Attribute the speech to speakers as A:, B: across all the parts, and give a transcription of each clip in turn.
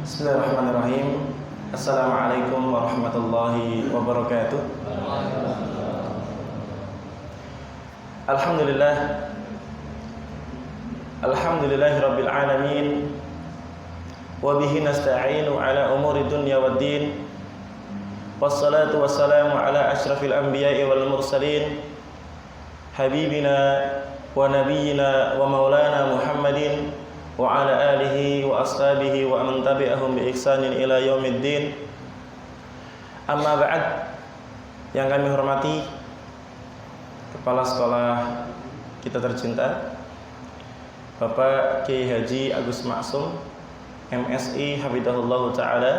A: Bismillahirrahmanirrahim. Assalamualaikum warahmatullahi wabarakatuh. Alhamdulillah. Alhamdulillahirabbil alamin. Wa bihi nasta'inu ala umuri dunya waddin. Wassalatu wassalamu ala asyrafil anbiya'i wal mursalin. Habibina wa nabiyyina wa maulana Muhammadin wa ala alihi wa ashabihi wa man tabi'ahum bi ihsanin ila yaumiddin. Amma ba'd. Yang kami hormati Kepala Sekolah kita tercinta Bapak Kiai Haji Agus Maksum MSI Hafizahullah Ta'ala.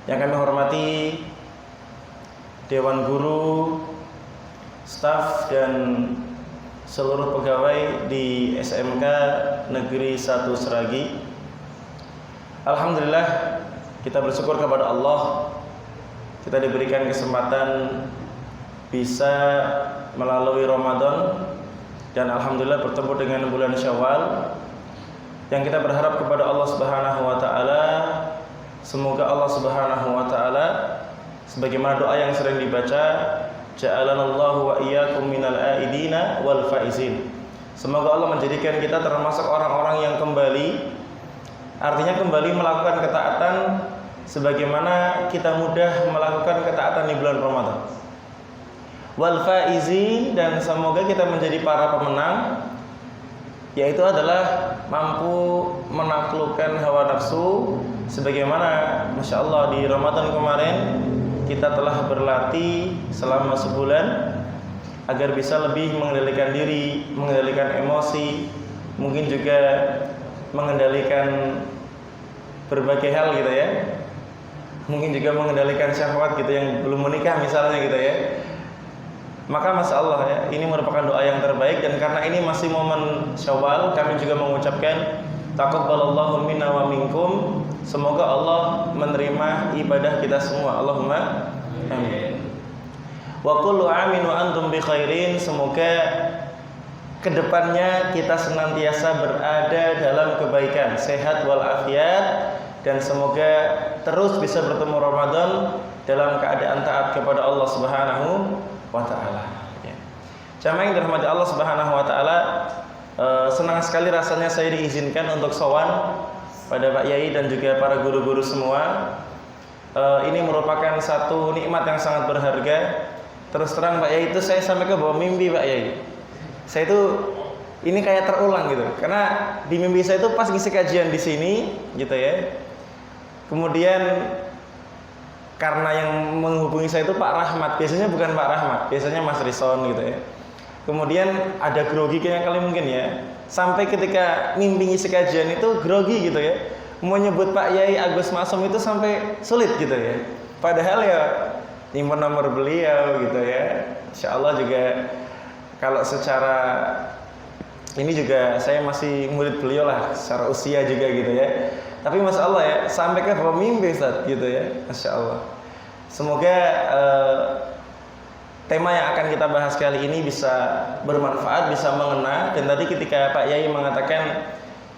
A: Yang kami hormati Dewan Guru, staf dan seluruh pegawai di SMK Negeri 1 Seragi. Alhamdulillah, kita bersyukur kepada Allah, kita diberikan kesempatan bisa melalui Ramadan dan alhamdulillah bertemu dengan bulan Syawal, yang kita berharap kepada Allah Subhanahu wa taala, semoga Allah Subhanahu wa taala sebagaimana doa yang sering dibaca, ja'alanallahu wa iyyakum minal aidina wal faizin. Semoga Allah menjadikan kita termasuk orang-orang yang kembali, artinya kembali melakukan ketaatan sebagaimana kita mudah melakukan ketaatan di bulan Ramadan. Wal faizin, dan semoga kita menjadi para pemenang, yaitu adalah mampu menaklukkan hawa nafsu sebagaimana Masya Allah di Ramadan kemarin kita telah berlatih selama sebulan agar bisa lebih mengendalikan diri, mengendalikan emosi, mungkin juga mengendalikan berbagai hal gitu ya. Mungkin juga mengendalikan syahwat gitu yang belum menikah misalnya gitu ya. Maka Masya Allah ya, ini merupakan doa yang terbaik, dan karena ini masih momen Syawal, kami juga mengucapkan taqabbalallahu minna wa minkum. Semoga Allah menerima ibadah kita semua. Allahumma amin. Wa kullu amin wa antum bi khairin. Semoga kedepannya kita senantiasa berada dalam kebaikan, sehat walafiat, dan semoga terus bisa bertemu Ramadan dalam keadaan taat kepada Allah Subhanahu wa taala. Jamaah yang dirahmati Allah Subhanahu wa taala, senang sekali rasanya saya diizinkan untuk sowan pada Pak Yai dan juga para guru-guru semua. Ini merupakan satu nikmat yang sangat berharga. Terus terang Pak Yai, itu saya sampai ke bawah mimpi Pak Yai. Saya itu ini kayak terulang gitu, karena di mimpi saya itu pas ngisi kajian di sini gitu ya. Kemudian karena yang menghubungi saya itu Pak Rahmat, biasanya bukan Pak Rahmat, biasanya Mas Rison gitu ya. Kemudian ada grogi kayaknya kali mungkin ya. Sampai ketika mimpi ngisi kajian itu grogi gitu ya. Mau nyebut Pak Yai Agus Maksum itu sampai sulit gitu ya. Padahal ya nyimpen nomor beliau gitu ya. Insyaallah juga kalau secara ini juga saya masih murid beliau lah secara usia juga gitu ya. Tapi Masya Allah ya, sampai ke bawah mimpi Ustaz gitu ya. Masya Allah. Semoga tema yang akan kita bahas kali ini bisa bermanfaat, bisa mengena. Dan tadi ketika Pak Yai mengatakan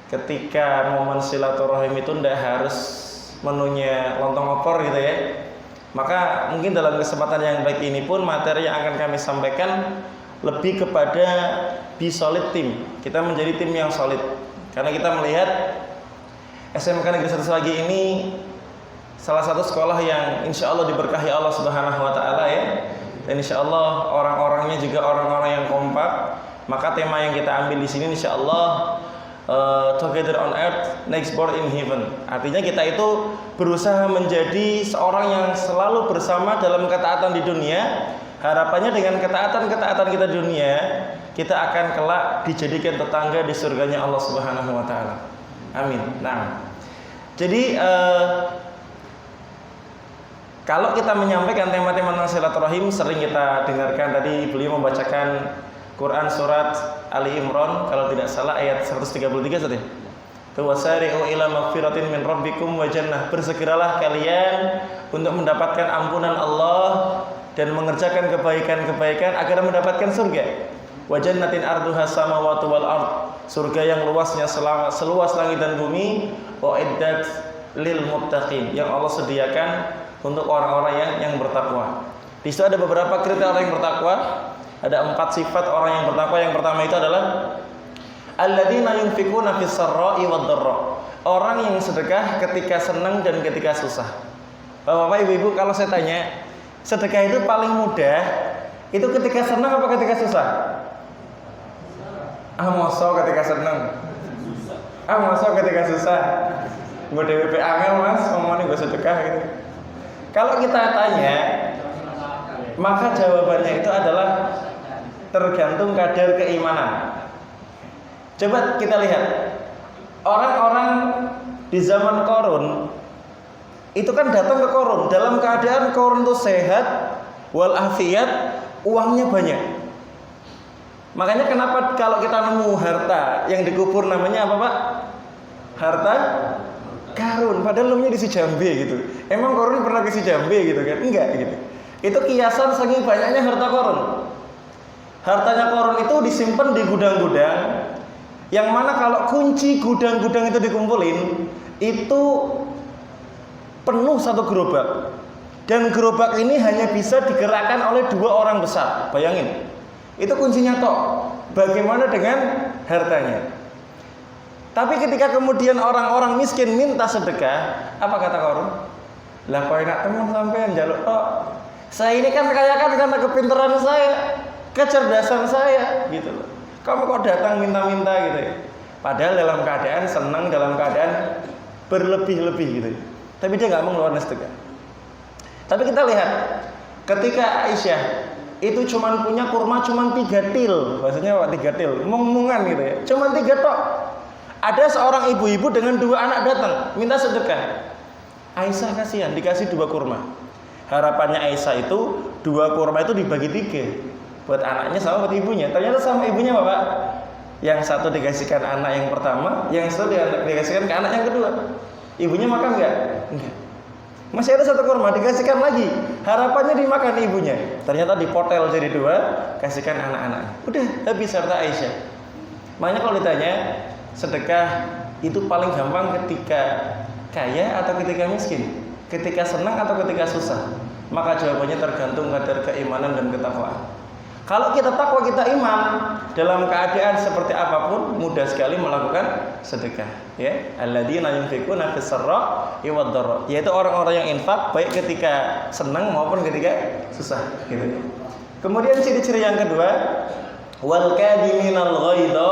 A: ketika momen silaturahim itu tidak harus menunya lontong opor gitu ya, maka mungkin dalam kesempatan yang baik ini pun materi yang akan kami sampaikan lebih kepada be solid team. Kita menjadi tim yang solid, karena kita melihat SMK Negeri 1 Seragi ini salah satu sekolah yang insya Allah diberkahi Allah Subhanahu wa taala ya. Dan insya Allah orang-orangnya juga orang-orang yang kompak. Maka tema yang kita ambil di sini insya Allah together on earth, next born in heaven. Artinya kita itu berusaha menjadi seorang yang selalu bersama dalam ketaatan di dunia. Harapannya dengan ketaatan kita di dunia, kita akan kelak dijadikan tetangga di surganya Allah Subhanahu wa taala. Amin. Nah, jadi kalau kita menyampaikan tema-tema tentang silaturahim, sering kita dengarkan tadi beliau membacakan Quran surat Ali Imran kalau tidak salah ayat 133 saja. Wasari'u ila magfiratin min rabbikum wa jannah. Bersegeralah kalian untuk mendapatkan ampunan Allah dan mengerjakan kebaikan-kebaikan agar mendapatkan surga. Wa jannatin arduha samawati wal ard. Surga yang luasnya seluas langit dan bumi. Wa iddat lil muttaqin, yang Allah sediakan untuk orang-orang yang bertakwa. Di situ ada beberapa kriteria orang yang bertakwa. Ada 4 sifat orang yang bertakwa. Yang pertama itu adalah alladzina yunfikuna fis sarra'i wad dharra. Orang yang sedekah ketika senang dan ketika susah. Bapak-bapak, ibu-ibu, kalau saya tanya, sedekah itu paling mudah itu ketika senang apa ketika susah? Mosok ketika senang. Mosok ketika susah. Mbok DWP angel Mas, ngomongin gue sedekah gitu. Kalau kita tanya, maka jawabannya itu adalah tergantung kadar keimanan. Coba kita lihat orang-orang di zaman Qarun itu kan datang ke Qarun dalam keadaan Qarun itu sehat walafiat, uangnya banyak. Makanya kenapa kalau kita nemu harta yang dikubur namanya apa Pak? Harta karun, padahal namanya di si Jambe gitu. Emang Qarun pernah ke si Jambe gitu kan? Enggak gitu. Itu kiasan saking banyaknya harta Qarun. Hartanya Qarun itu disimpan di gudang-gudang, yang mana kalau kunci gudang-gudang itu dikumpulin, itu penuh satu gerobak. Dan gerobak ini hanya bisa digerakkan oleh 2 orang besar. Bayangin, itu kuncinya tok. Bagaimana dengan hartanya? Tapi ketika kemudian orang-orang miskin minta sedekah, apa kata Qarun? Lah kok enak teman sampean njaluk tok. Saya ini kan kaya kan karena kepintaran saya, kecerdasan saya gitu loh. Kamu kok datang minta-minta gitu ya. Padahal dalam keadaan senang, dalam keadaan berlebih-lebih gitu. Tapi dia nggak mau ngeluarin sedekah. Tapi kita lihat ketika Aisyah itu cuman punya kurma cuman 3 til, bahasanya 3 til, mung-mungan gitu ya. Cuman 3 tok. Ada seorang ibu-ibu dengan 2 anak datang minta sedekah. Aisyah kasihan, dikasih 2 kurma. Harapannya Aisyah itu 2 kurma itu dibagi 3 buat anaknya sama buat ibunya. Ternyata sama ibunya Bapak. Yang satu dikasihkan anak yang pertama, yang satu dikasihkan ke anak yang kedua. Ibunya makan enggak? Enggak. Masih ada 1 kurma dikasihkan lagi. Harapannya dimakan ibunya. Ternyata dipotel jadi 2, kasihkan anak-anaknya. Udah habis harta Aisyah. Makanya kalau ditanya sedekah itu paling gampang ketika kaya atau ketika miskin, ketika senang atau ketika susah. Maka jawabannya tergantung kadar keimanan dan ketakwaan. Kalau kita takwa, kita iman, dalam keadaan seperti apapun mudah sekali melakukan sedekah, ya. Alladzina yunfikuna fis sarra'i wad dharra, yaitu orang-orang yang infak baik ketika senang maupun ketika susah, gitu. Kemudian ciri-ciri yang kedua, wal kadiminal ghaidha,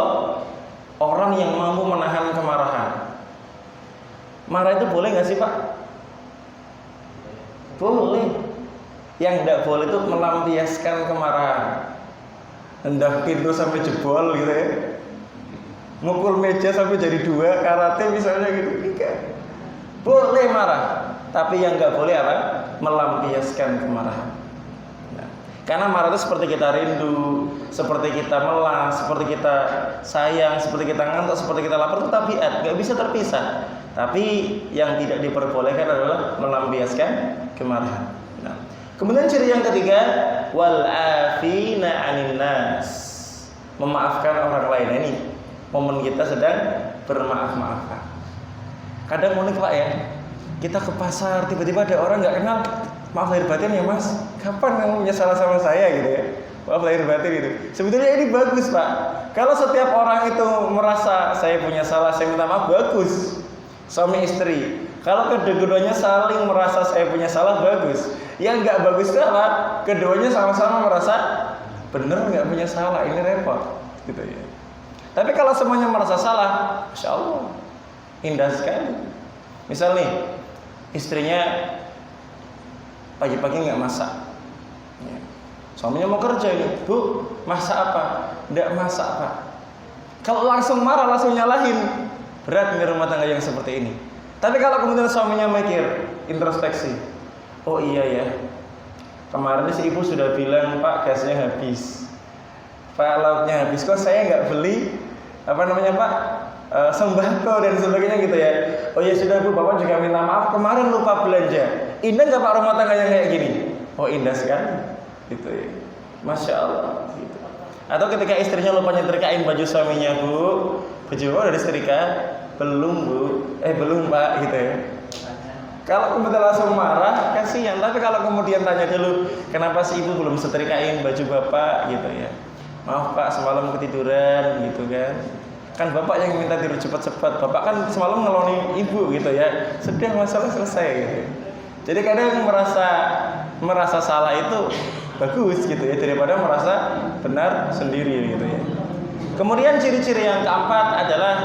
A: orang yang mampu menahan kemarahan. Marah itu boleh nggak sih Pak? Boleh. Yang tidak boleh itu melampiaskan kemarahan, hendak pintu sampai jebol gitu ya, mukul meja sampai jadi 2, karate misalnya gitu. Enggak. Boleh marah, tapi yang nggak boleh apa? Melampiaskan kemarahan. Nah, karena marah itu seperti kita rindu, seperti kita melas, seperti kita sayang, seperti kita ngantuk, seperti kita lapar, itu tabiat, nggak bisa terpisah. Tapi yang tidak diperbolehkan adalah melampiaskan kemarahan. Nah, kemudian ciri yang ketiga, wal afina 'anil nas, memaafkan orang lain. Ini momen kita sedang bermaaf-maafan. Kadang unik Pak ya, kita ke pasar tiba-tiba ada orang nggak kenal, maaf lahir batin ya Mas, kapan kamu punya salah sama saya gitu ya, maaf lahir batin gitu. Sebetulnya ini bagus Pak. Kalau setiap orang itu merasa saya punya salah, saya minta maaf, bagus. Suami istri, kalau keduanya saling merasa saya punya salah, bagus. Yang nggak bagus itu apa? Keduanya sama-sama merasa bener nggak punya salah, ini repot, gitu ya. Tapi kalau semuanya merasa salah, Masya Allah, indah sekali. Misal nih, istrinya pagi-pagi nggak masak, ya. Suaminya mau kerja nih, Bu, masak apa? Nggak masak Pak. Kalau langsung marah, langsung nyalahin, berat nih rumah tangga yang seperti ini. Tapi kalau kemudian suaminya mikir, introspeksi, oh iya ya, kemarin si ibu sudah bilang Pak gasnya habis, Pak lauknya habis, kok saya nggak beli apa namanya Pak sembako dan sebagainya gitu ya. Oh ya sudah Bu, Bapak juga minta maaf kemarin lupa belanja. Indah nggak Pak rumah tangga yang kayak gini? Oh indah sekali, gitu ya, Masya Allah. Gitu. Atau ketika istrinya lupa nyetrikain baju suaminya, Bu, baju Bapak udah disetrika, belum Bu, belum Pak gitu ya. Kalau kemudian langsung marah, kasihan. Tapi kalau kemudian tanya dulu, kenapa si ibu belum setrikain baju bapak gitu ya? Maaf Pak, semalam ketiduran gitu kan. Kan bapak yang minta tidur cepat-cepat. Bapak kan semalam ngeloni ibu gitu ya. Sudah, masalah selesai gitu. Jadi kadang merasa salah itu bagus gitu ya, daripada merasa benar sendiri gitu ya. Kemudian ciri-ciri yang keempat adalah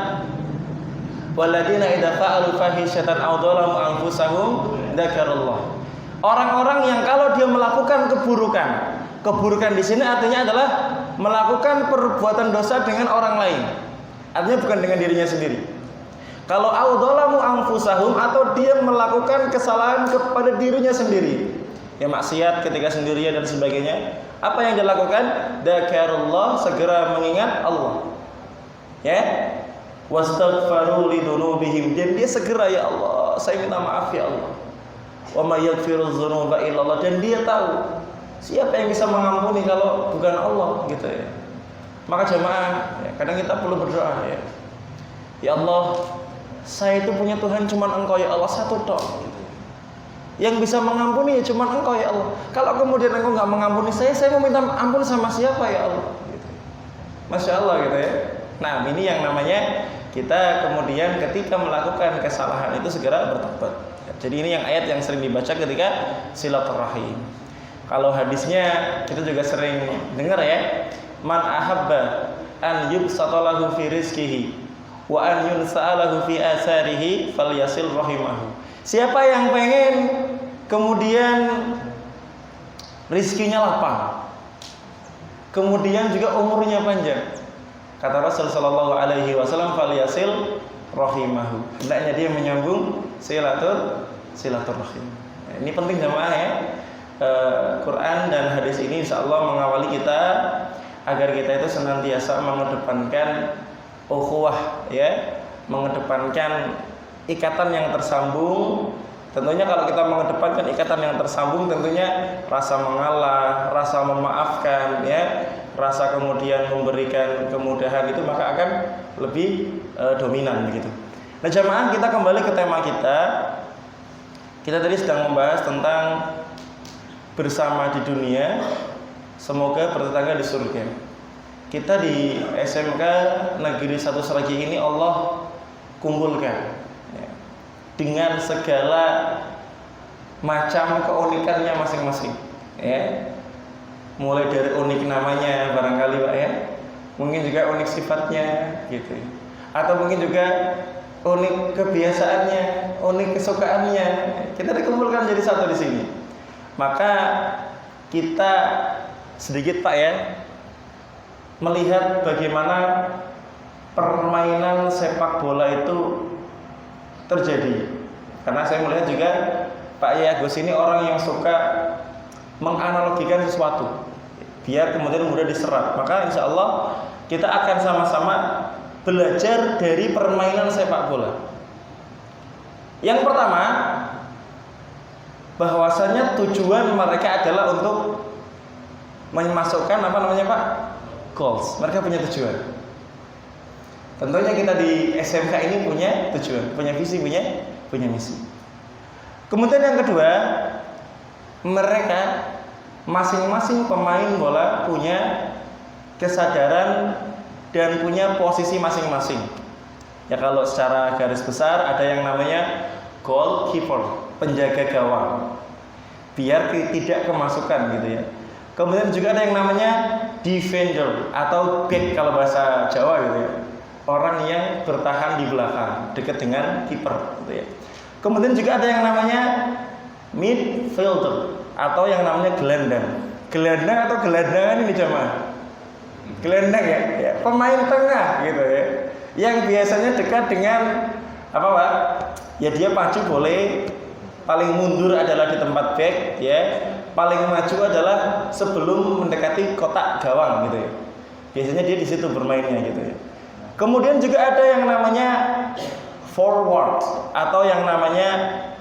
A: waladina idza fa'alu fahisyatan aw dzalamu anfusahum dzakarullah. Orang-orang yang kalau dia melakukan keburukan di sini artinya adalah melakukan perbuatan dosa dengan orang lain. Artinya bukan dengan dirinya sendiri. Kalau aw dzalamu anfusahum atau dia melakukan kesalahan kepada dirinya sendiri. Ya maksiat ketika sendirian dan sebagainya. Apa yang dilakukan? Dzakarullah, segera mengingat Allah. Ya. Wastaghfaru lidunubihim, dan dia segera, ya Allah saya minta maaf ya Allah. Wa may yaghfiru dzunuba illallah, dan dia tahu siapa yang bisa mengampuni kalau bukan Allah gitu ya. Maka jemaah ya, kadang kita perlu berdoa ya. Ya Allah, saya itu punya Tuhan cuma Engkau ya Allah, satu tok gitu. Yang bisa mengampuni ya cuma Engkau ya Allah. Kalau kemudian Engkau nggak mengampuni saya mau minta ampun sama siapa ya Allah gitu. Masya Allah gitu ya. Nah ini yang namanya kita kemudian ketika melakukan kesalahan itu segera bertobat. Jadi ini yang ayat yang sering dibaca ketika silaturahim. Kalau hadisnya kita juga sering dengar ya, man ahabba an yubsatalahu fi rizqihi wa an yunsa'alahu fi asarihi falyasil rahimahu. Siapa yang pengen kemudian rizkinya lapang, kemudian juga umurnya panjang, kata Rasul sallallahu alaihi wasallam, falyasil rahimahu. Hendaknya dia menyambung silaturahim. Nah, ini penting jemaah ya. Quran dan hadis ini insyaallah mengawali kita agar kita itu senantiasa mengedepankan ukhuwah ya, mengedepankan ikatan yang tersambung. Tentunya kalau kita mengedepankan ikatan yang tersambung, tentunya rasa mengalah, rasa memaafkan ya, rasa kemudian memberikan kemudahan itu maka akan lebih dominan begitu. Nah jamaah, kita kembali ke tema kita. Kita tadi sedang membahas tentang bersama di dunia, semoga bertetangga di surga. Kita di SMK Negeri 1 Seragi ini Allah kumpulkan ya, dengan segala macam keunikannya masing-masing ya. Mulai dari unik namanya barangkali Pak ya, mungkin juga unik sifatnya gitu, atau mungkin juga unik kebiasaannya, unik kesukaannya. Kita dikumpulkan jadi satu di sini. Maka kita sedikit Pak ya melihat bagaimana permainan sepak bola itu terjadi. Karena saya melihat juga Pak Yai Agus ini orang yang suka menganalogikan sesuatu biar kemudian mudah diserap. Maka insya Allah kita akan sama-sama belajar dari permainan sepak bola. Yang pertama, bahwasanya tujuan mereka adalah untuk memasukkan Pak? Goals. Mereka punya tujuan. Tentunya kita di SMK ini punya tujuan, punya visi, punya misi. Kemudian yang kedua, mereka masing-masing pemain bola punya kesadaran dan punya posisi masing-masing. Ya kalau secara garis besar ada yang namanya goalkeeper, penjaga gawang, biar tidak kemasukan gitu ya. Kemudian juga ada yang namanya defender atau back kalau bahasa Jawa gitu ya. Orang yang bertahan di belakang dekat dengan kiper gitu ya. Kemudian juga ada yang namanya midfielder atau yang namanya gelandang. Gelandang atau gelandangan ini jemaah. Gelandang ya, pemain tengah gitu ya. Yang biasanya dekat dengan apa Pak? Ya dia maju boleh, paling mundur adalah di tempat back ya. Paling maju adalah sebelum mendekati kotak gawang gitu ya. Biasanya dia di situ bermainnya gitu ya. Kemudian juga ada yang namanya forward atau yang namanya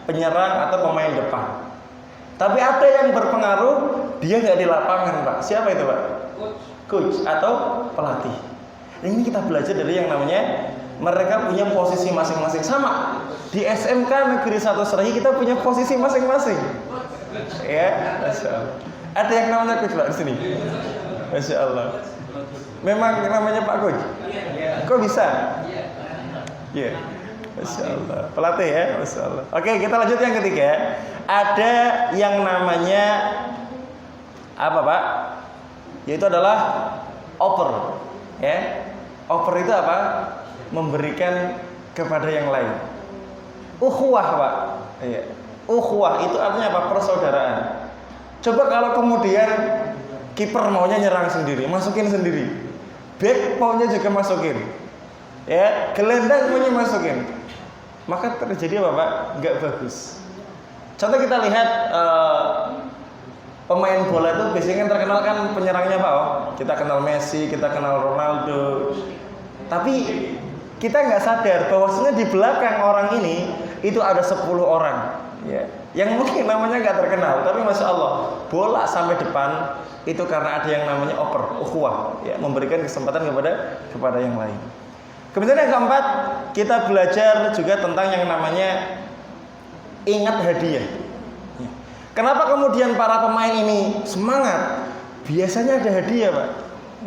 A: penyerang atau pemain depan. Tapi ada yang berpengaruh, dia nggak di lapangan Pak. Siapa itu Pak? Coach atau pelatih. Ini kita belajar dari yang namanya Mereka punya posisi masing-masing. Sama di SMK Negeri 1 Serahi kita punya posisi masing-masing. Ya, Masya Allah. Ada yang namanya Coach Pak di sini. Masya Allah. Memang namanya Pak Coach. Kok bisa? Iya. Masya Allah. Pelatih ya, Masya Allah. Oke, kita lanjut yang ketiga. Ada yang namanya apa Pak? Yaitu adalah oper. Ya. Oper itu apa? Memberikan kepada yang lain. Ukhuwah Pak. Iya. Ukhuwah itu artinya apa? Persaudaraan. Coba kalau kemudian kiper maunya nyerang sendiri, masukin sendiri. Back maunya juga masukin. Ya, gelandang maunya masukin. Maka terjadi apa Pak? Enggak bagus. Contoh kita lihat pemain bola itu biasanya kan terkenal kan penyerangnya Pak. Kita kenal Messi, kita kenal Ronaldo. Tapi kita nggak sadar bahwasanya di belakang orang ini itu ada 10 orang. Ya, yang mungkin namanya nggak terkenal, tapi Masya Allah bola sampai depan itu karena ada yang namanya oper, ukhuwah, ya, memberikan kesempatan kepada yang lain. Kemudian yang keempat, kita belajar juga tentang yang namanya ingat hadiah. Ya. Kenapa kemudian para pemain ini semangat? Biasanya ada hadiah Pak.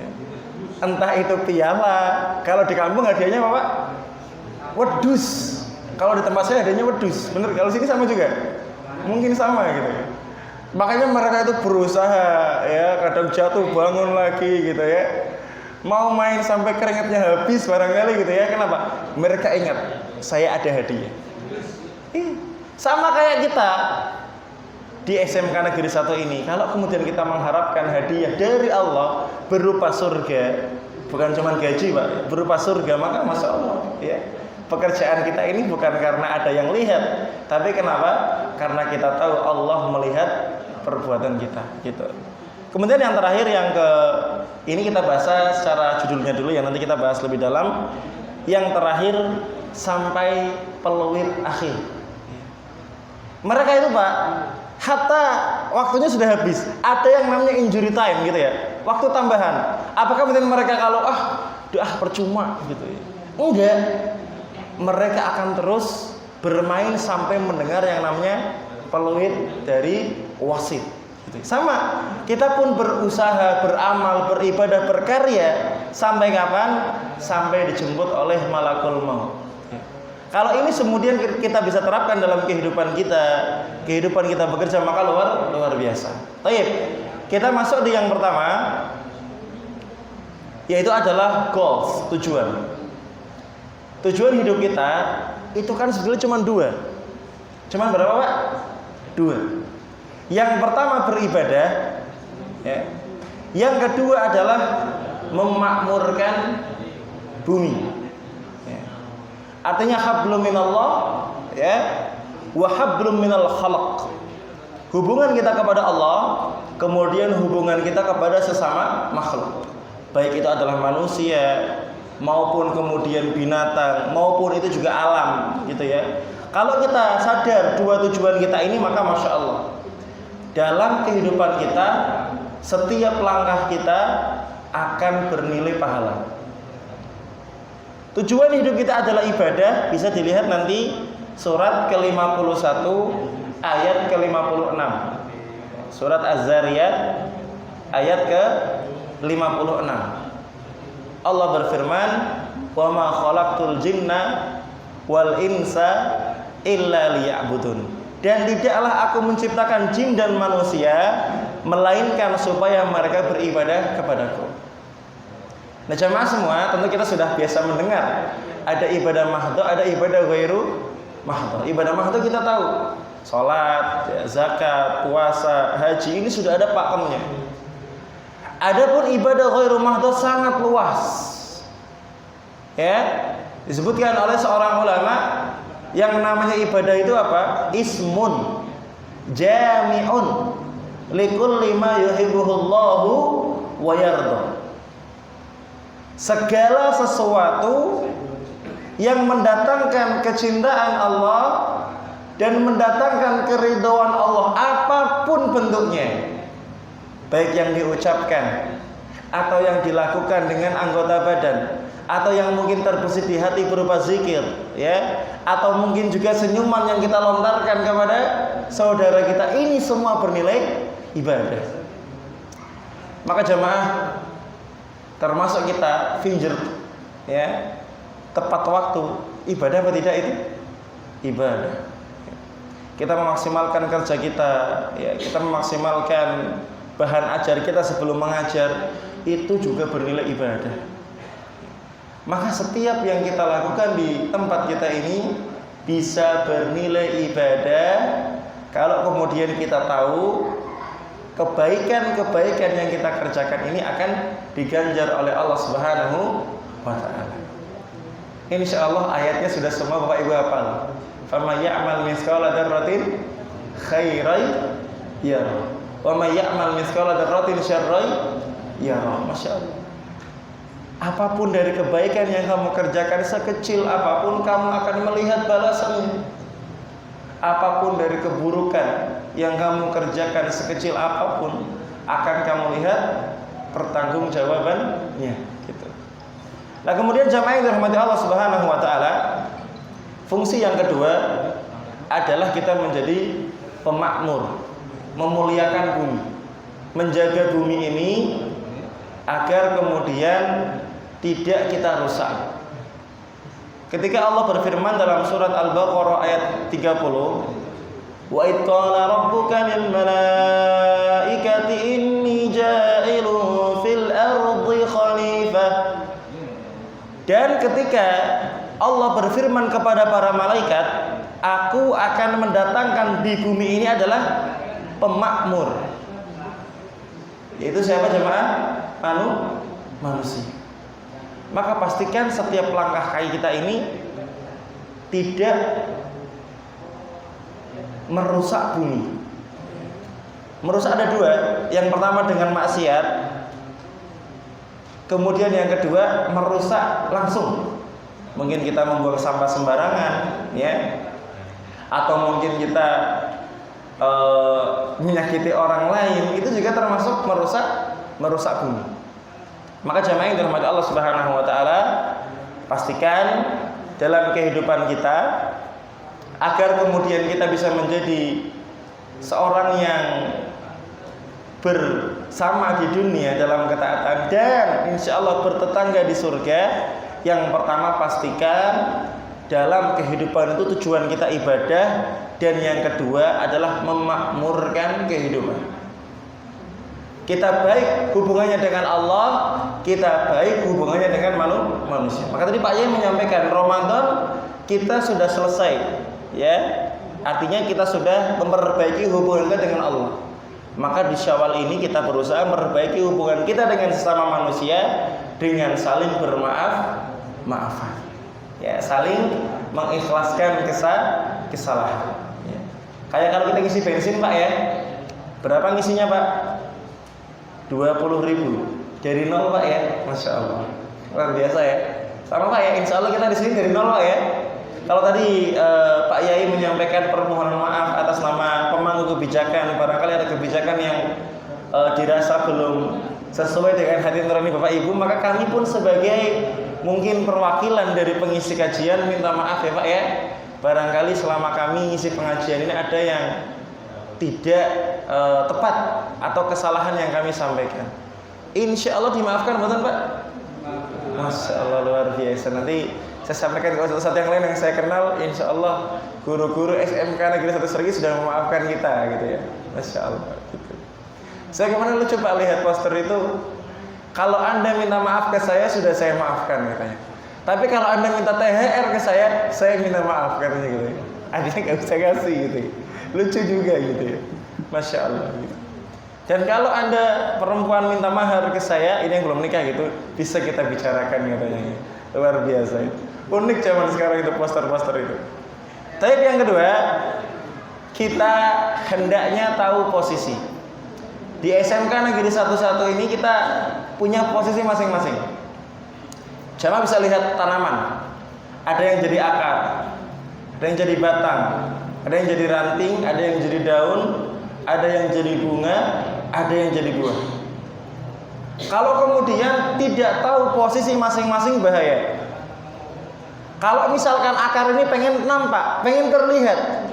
A: Ya. Entah itu piala, kalau di kampung hadiahnya apa Pak? Wedus. Kalau di tempat saya adanya wedus, bener. Kalau sini sama juga, mungkin sama gitu. Makanya mereka itu berusaha, ya kadang jatuh bangun lagi gitu ya. Mau main sampai keringatnya habis barangkali gitu ya. Kenapa? Mereka ingat saya ada hadiah. Sama kayak kita di SMK Negeri 1 ini. Kalau kemudian kita mengharapkan hadiah dari Allah berupa surga, bukan cuma gaji Pak, berupa surga, maka Masya Allah ya. Pekerjaan kita ini bukan karena ada yang lihat, tapi kenapa? Karena kita tahu Allah melihat perbuatan kita, gitu. Kemudian yang terakhir ini kita bahas secara judulnya dulu ya, nanti kita bahas lebih dalam. Yang terakhir sampai peluit akhir. Mereka itu Pak, hatta waktunya sudah habis. Ada yang namanya injury time gitu ya, waktu tambahan. Apakah kemudian mereka kalau percuma gitu ya? Enggak. Mereka akan terus bermain sampai mendengar yang namanya peluit dari wasit. Sama, kita pun berusaha, beramal, beribadah, berkarya sampai kapan? Sampai dijemput oleh malakul maut. Kalau ini kemudian kita bisa terapkan dalam kehidupan kita bekerja, maka luar biasa. Baik, kita masuk di yang pertama, yaitu adalah goals, tujuan. Tujuan hidup kita itu kan sebetulnya cuma 2. Cuma berapa Pak? 2. Yang pertama beribadah, ya. Yang kedua adalah memakmurkan bumi. Ya. Artinya hablum minallah, ya, wa hablum minal khalaq. Hubungan kita kepada Allah, kemudian hubungan kita kepada sesama makhluk. Baik itu adalah manusia, maupun kemudian binatang, maupun itu juga alam, gitu ya. Kalau kita sadar 2 tujuan kita ini, maka Masya Allah, dalam kehidupan kita, setiap langkah kita akan bernilai pahala. Tujuan hidup kita adalah ibadah, bisa dilihat nanti surat ke-51 ayat ke-56. Surat Az-Zariyat ayat ke-56. Allah berfirman, "Wa ma khalaqtul jinna wal insa illa liya'budun." Dan tidaklah aku menciptakan jin dan manusia melainkan supaya mereka beribadah kepadaku. Nah, jamaah semua, tentu kita sudah biasa mendengar ada ibadah mahdhu, ada ibadah ghairu mahdhu. Ibadah mahdhu kita tahu, salat, zakat, puasa, haji, ini sudah ada pakemnya. Adapun ibadah ghairu mahdhu sangat luas. Ya, disebutkan oleh seorang ulama yang namanya ibadah itu apa? Ismun jami'un likulli ma yuhibbuhullahu wa yarda. Segala sesuatu yang mendatangkan kecintaan Allah dan mendatangkan keridhaan Allah apapun bentuknya, baik yang diucapkan atau yang dilakukan dengan anggota badan atau yang mungkin terbesit di hati berupa zikir, ya, atau mungkin juga senyuman yang kita lontarkan kepada saudara kita, ini semua bernilai ibadah. Maka jamaah, termasuk kita finjer, ya, tepat waktu, ibadah apa tidak itu? Ibadah. Kita memaksimalkan kerja kita, ya, kita memaksimalkan bahan ajar kita sebelum mengajar, itu juga bernilai ibadah. Maka setiap yang kita lakukan di tempat kita ini bisa bernilai ibadah kalau kemudian kita tahu kebaikan-kebaikan yang kita kerjakan ini akan diganjar oleh Allah Subhanahu wa ta'ala. Insyaallah ayatnya sudah semua Bapak Ibu hafal. Faman ya'mal mithqala dzarratin khairan yarah wa may ya'mal mithqala dzarratin syarran yarah. Masyaallah. Apapun dari kebaikan yang kamu kerjakan, sekecil apapun, kamu akan melihat balasannya. Apapun dari keburukan yang kamu kerjakan, sekecil apapun, akan kamu lihat pertanggungjawabannya, gitu. Nah, kemudian jamaah yang dirahmati Allah Subhanahu wa taala, fungsi yang kedua adalah kita menjadi pemakmur, memuliakan bumi, menjaga bumi ini agar kemudian tidak kita rusak. Ketika Allah berfirman dalam surat Al-Baqarah ayat 30, wa id qala rabbuka lil malaikati inni ja'ilun fil ardi khalifah. Dan ketika Allah berfirman kepada para malaikat, aku akan mendatangkan di bumi ini adalah pemakmur. Yaitu siapa jemaah? Manusia. Maka pastikan setiap langkah kaki kita ini tidak merusak bumi. Merusak ada dua. Yang pertama dengan maksiat, kemudian yang kedua merusak langsung. Mungkin kita membuang sampah sembarangan, ya, atau mungkin kita menyakiti orang lain, itu juga termasuk merusak bumi. Maka jamaah yang dirahmati Allah Subhanahu wa taala, pastikan dalam kehidupan kita agar kemudian kita bisa menjadi seorang yang bersama di dunia dalam ketaatan dan insya Allah bertetangga di surga. Yang pertama, pastikan dalam kehidupan itu tujuan kita ibadah, dan yang kedua adalah memakmurkan kehidupan. Kita baik hubungannya dengan Allah, kita baik hubungannya dengan manusia. Maka tadi Pak Yai menyampaikan Ramadan kita sudah selesai, ya. Artinya kita sudah memperbaiki hubungan kita dengan Allah. Maka di Syawal ini kita berusaha memperbaiki hubungan kita dengan sesama manusia dengan saling maafan. Ya, saling mengikhlaskan kesalahan. Ya. Kayak kalau kita ngisi bensin Pak, ya. Berapa ngisinya Pak? 20.000 dari nol Pak, ya. Masya Allah, luar biasa ya. Sama Pak ya, insya Allah kita di sini dari nol Pak ya. Kalau tadi Pak Yai menyampaikan permohonan maaf atas nama pemangku kebijakan, barangkali ada kebijakan yang dirasa belum sesuai dengan hati nurani Bapak Ibu, maka kami pun sebagai mungkin perwakilan dari pengisi kajian minta maaf ya Pak ya. Barangkali selama kami ngisi pengajian ini ada yang tidak tepat atau kesalahan yang kami sampaikan. Insya Allah dimaafkan betul Pak? Masya Allah, luar biasa. Nanti saya sampaikan ke ustaz yang lain yang saya kenal, insya Allah guru-guru SMK Negeri 1 Sergi sudah memaafkan kita gitu ya. Masya Allah gitu. Saya kemarin lu coba lihat poster itu, kalau Anda minta maaf ke saya sudah saya maafkan katanya. Tapi kalau Anda minta THR ke saya minta maaf katanya gitu ya. Artinya nggak bisa kasih gitu ya. Lucu juga gitu ya. Masya Allah gitu. Dan kalau Anda perempuan minta mahar ke saya, ini yang belum nikah gitu, bisa kita bicarakan katanya. Luar biasa itu. Unik zaman sekarang itu poster-poster itu. Tapi yang kedua, kita hendaknya tahu posisi. Di SMK Negeri 1 ini kita punya posisi masing-masing. Jamaah bisa lihat tanaman. Ada yang jadi akar, ada yang jadi batang, ada yang jadi ranting, ada yang jadi daun, ada yang jadi bunga, ada yang jadi buah. Kalau kemudian tidak tahu posisi masing-masing bahaya. Kalau misalkan akar ini pengen nampak, pengen terlihat,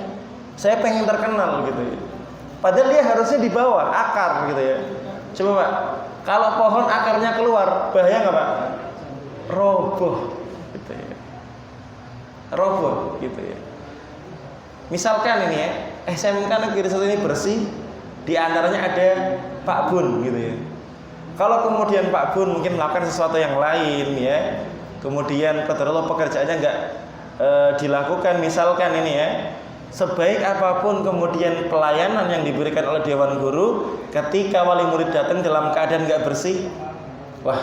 A: saya pengen terkenal gitu ya. Padahal dia harusnya di bawah akar gitu ya. Coba Pak, kalau pohon akarnya keluar, bahaya nggak Pak? Roboh gitu ya. Roboh gitu ya. Misalkan ini ya, SMK Negeri 1 ini bersih, di antaranya ada Pak Bun gitu ya. Kalau kemudian Pak Bun mungkin melakukan sesuatu yang lain ya, kemudian qadarullah pekerjaannya nggak dilakukan, misalkan ini ya, sebaik apapun kemudian pelayanan yang diberikan oleh Dewan Guru, ketika wali murid datang dalam keadaan nggak bersih, wah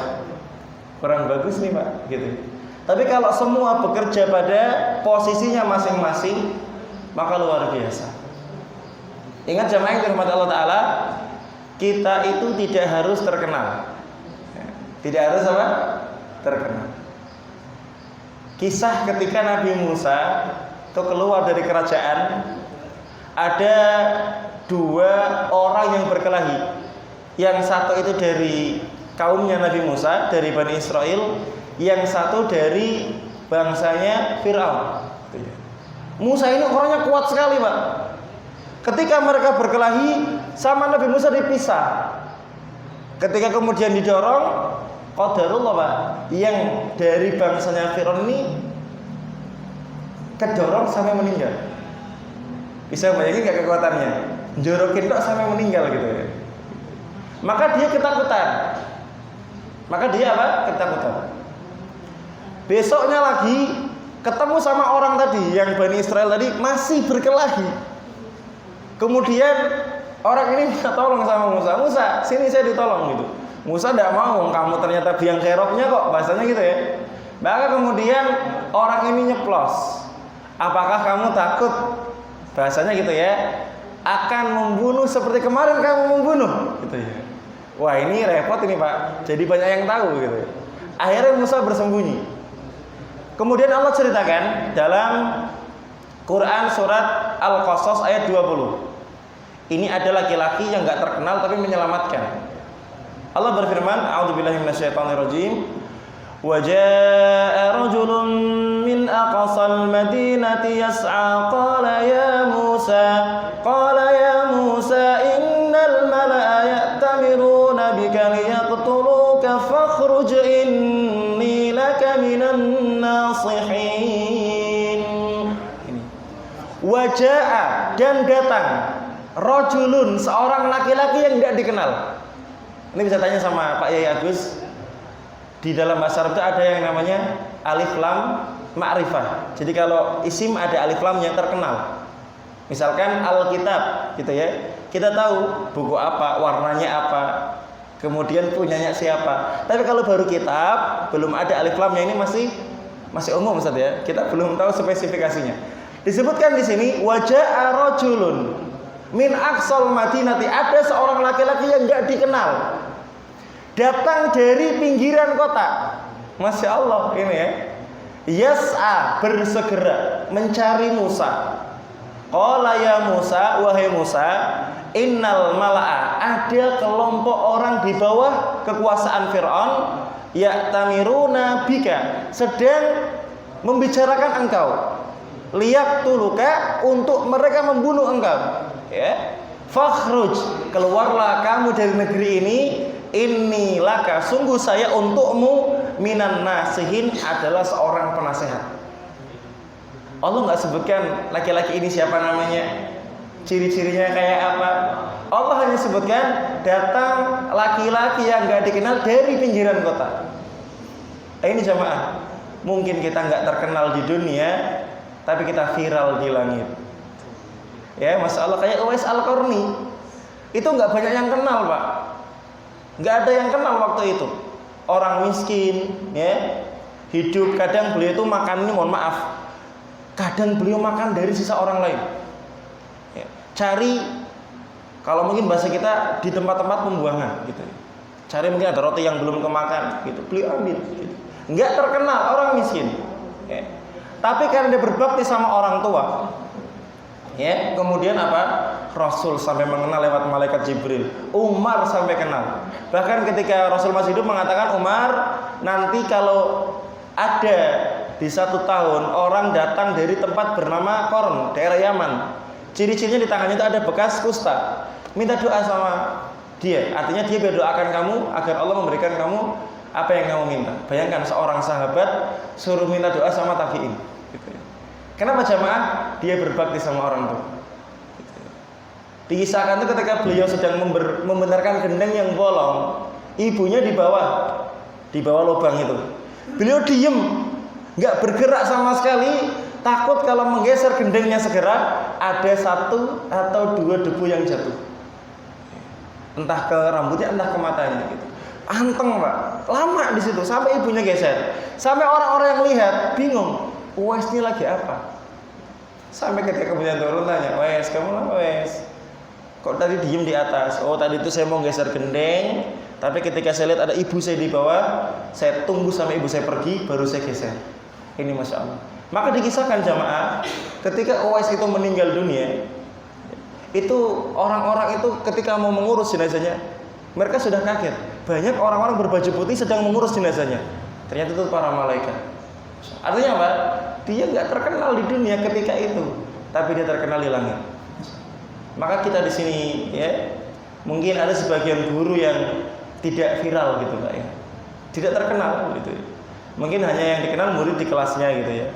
A: kurang bagus nih Pak gitu. Tapi kalau semua bekerja pada posisinya masing-masing, maka luar biasa. Ingat jamaah yang dirahmati Allah Ta'ala, kita itu tidak harus terkenal. Tidak harus apa? Terkenal. Kisah ketika Nabi Musa itu keluar dari kerajaan, ada dua orang yang berkelahi. Yang satu itu dari kaumnya Nabi Musa, dari Bani Israel. Yang satu dari bangsanya Fir'aun. Musa ini orangnya kuat sekali Pak. Ketika mereka berkelahi, sama Nabi Musa dipisah. Ketika kemudian didorong, qadarullah Pak, yang dari bangsanya Fir'aun ini kedorong sampai meninggal. Bisa bayangin gak kekuatannya? Jorokin tok sampai meninggal gitu ya. Maka dia ketakutan. Maka dia apa? Ketakutan. Besoknya lagi ketemu sama orang tadi, yang Bani Israel tadi masih berkelahi. Kemudian orang ini minta tolong sama Musa. Musa, sini saya ditolong gitu. Musa tidak mau, kamu ternyata biang keroknya kok, bahasanya gitu ya. Maka kemudian orang ini nyeplos. Apakah kamu takut, bahasanya gitu ya, akan membunuh seperti kemarin kamu membunuh gitu ya. Wah ini repot ini Pak, jadi banyak yang tahu gitu ya. Akhirnya Musa bersembunyi. Kemudian Allah ceritakan dalam Quran surat Al-Qasas ayat 20. Ini ada laki-laki yang gak terkenal tapi menyelamatkan. Allah berfirman, a'udzubillahi minasyaitonirrajim. Wa jaa'a rajulun min aqsal madinati yas'a qala ya Musa innal mala'a ya'tamiruna bika liyaqtuluka fakhruj inni laka minan nasihin. Wa jaa'a, dan datang rajulun, seorang laki-laki yang tidak dikenal. Ini bisa tanya sama Pak Yai Agus. Di dalam bahasa Arab itu ada yang namanya alif lam ma'rifah. Jadi kalau isim ada alif lam yang terkenal. Misalkan Alkitab gitu ya. Kita tahu buku apa, warnanya apa, kemudian punyanya siapa. Tapi kalau baru kitab, belum ada alif lamnya, ini masih umum Ustaz ya. Kita belum tahu spesifikasinya. Disebutkan di sini waja'a rajulun min aqsal madinati, ada seorang laki-laki yang enggak dikenal. Datang dari pinggiran kota. Masya Allah ini ya. Yas'a, bersegera mencari Musa. Qala ya Musa, wahai Musa, innal mala'a, ada kelompok orang di bawah kekuasaan Fir'aun, ya'tamiruna bika, sedang membicarakan engkau. Liyaqtuluka, untuk mereka membunuh engkau. Ya. Fakhruj, keluarlah kamu dari negeri ini. Inni laka, sungguh saya untukmu minan nasihin, adalah seorang penasehat. Allah nggak sebutkan laki-laki ini siapa namanya, ciri-cirinya kayak apa. Allah hanya sebutkan datang laki-laki yang nggak dikenal dari pinggiran kota. Ini jamaah, mungkin kita nggak terkenal di dunia, tapi kita viral di langit. Ya, Masya Allah, kayak Uwais Al-Qarni itu nggak banyak yang kenal Pak. Nggak ada yang kenal waktu itu. Orang miskin, ya, hidup, kadang beliau itu makan ini, mohon maaf, kadang beliau makan dari sisa orang lain. Ya, cari, kalau mungkin bahasa kita, di tempat-tempat pembuangan, gitu. Cari mungkin ada roti yang belum kemakan, gitu. Beliau ambil. Gitu. Nggak terkenal, orang miskin. Ya. Tapi karena dia berbakti sama orang tua, Ya, kemudian apa? Rasul sampai mengenal lewat malaikat Jibril. Umar sampai kenal. Bahkan ketika Rasul masih hidup mengatakan, Umar, nanti kalau ada di 1 tahun orang datang dari tempat bernama Qarn, daerah Yaman, ciri-cirinya di tangannya itu ada bekas kusta. Minta doa sama dia. Artinya dia berdoakan kamu agar Allah memberikan kamu apa yang kamu minta. Bayangkan seorang sahabat suruh minta doa sama tabi'in. Gitu ya. Kenapa jamaah? Dia berbakti sama orang tua. Dikisahkan itu ketika beliau sedang membenarkan gendeng yang bolong, ibunya di bawah lubang itu. Beliau diem, nggak bergerak sama sekali, takut kalau menggeser gendengnya segera ada 1 atau 2 debu yang jatuh, entah ke rambutnya, entah ke matanya gitu. Anteng Pak, lama di situ sampai ibunya geser, sampai orang-orang yang lihat bingung. Uwais ini lagi apa? Sampai ketika kemudian turun tanya, Uwais, kamu apa Uwais? Kok tadi diem di atas? Oh tadi itu saya mau geser gendeng, tapi ketika saya lihat ada ibu saya di bawah, saya tunggu sampai ibu saya pergi, baru saya geser. Ini Masya Allah. Maka dikisahkan jamaah, ketika Uwais itu meninggal dunia, itu orang-orang itu ketika mau mengurus jenazahnya, mereka sudah kaget. Banyak orang-orang berbaju putih sedang mengurus jenazahnya. Ternyata itu para malaikat. Artinya apa? Dia nggak terkenal di dunia ketika itu, tapi dia terkenal di langit. Maka kita di sini ya, mungkin ada sebagian guru yang tidak viral gitu Pak ya, tidak terkenal gitu. Mungkin hanya yang dikenal murid di kelasnya gitu ya.